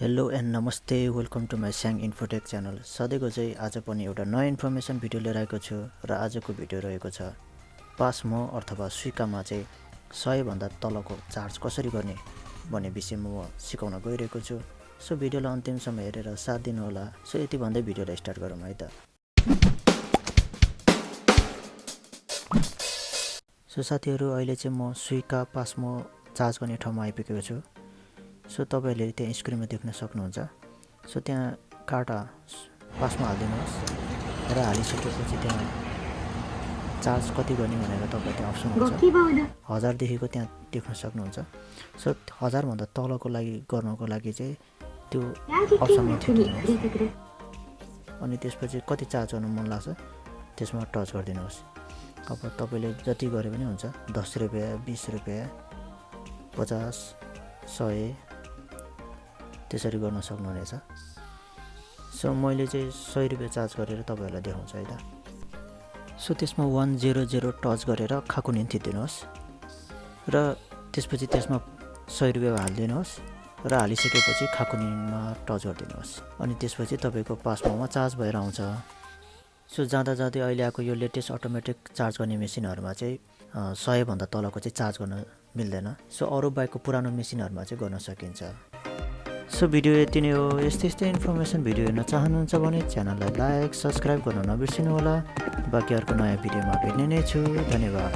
Hello and नमस्ते welcome to my Syang infotech channel. सधैँको चाहिँ आज पनि एउटा नयाँ इन्फर्मेसन भिडियो लिएर आएको छु र आजको भिडियो रहेको छ पासमो अथवा स्विकामा चाहिँ 100 भन्दा तलको चार्ज कसरी गर्ने भन्ने विषयमा म सिकाउन गइरहेको छु। सो भिडियोलाई अन्तिमसम्म हेरेर साथ दिनु होला। सो यति भन्दै भिडियोलाई स्टार्ट गरौँ है त। सो साथीहरू, अहिले चाहिँ म स्विका पासमो चार्ज गर्ने ठाउँमा आइपुगेको छु। सो तपाईहरुले त्यहाँ स्क्रिनमा देख्न सक्नुहुन्छ। सो त्यहाँ कार्ड पासमा हाल्दिनुहोस् र हालिसकेपछि त्यहाँ चार्ज कति गर्ने भनेर तपाईले त्यहाँ अप्सन हुन्छ 1000 देखिको त्यहाँ देख्न सक्नुहुन्छ। सो 1000 भन्दा तलको लागि गर्नको लागि चाहिँ त्यो अप्सनमा थिच्नुहोस् अनि त्यसपछि कति चार्ज गर्न मन लाग्छ त्यसमा टच गरिदिनुहोस्। अब तपाईले जति गरे पनि हुन्छ, 10 रुपैयाँ 20 रुपैयाँ 50 100 त्यसरी गर्न सक्नुहुनेछ। सो मैले चाहिँ 100 रुपैयाँ चार्ज गरेर तपाईहरुलाई देखाउँछु है त। सो त्यसमा 100 टच गरेर खाकुनी थिच्दिनुहोस् र त्यसपछि त्यसमा 100 रुपैयाँ हाल्दिनुहोस् र हालिसकेपछि खाकुनीमा टच गरिदिनुहोस् अनि त्यसपछि तपाईको पासमोमा चार्ज भएर आउँछ। सो जाँदा जाँदै अहिले आएको यो लेटेस्ट अटोमेटिक चार्ज गर्ने मेसिनहरुमा चाहिँ 100 भन्दा तलको चाहिँ चार्ज गर्न मिल्दैन। सो अरु बाइकको पुरानो मेसिनहरुमा चाहिँ गर्न सकिन्छ। सो भिडियो यति नै हो। यस्तै इन्फर्मेसन भिडियो हेर्न चाहनुहुन्छ भने च्यानललाई लाइक सब्स्क्राइब गर्न नबिर्सिनु होला। बाँकी अर्को नयाँ भिडियोमा भेट्ने नै छु। धन्यवाद।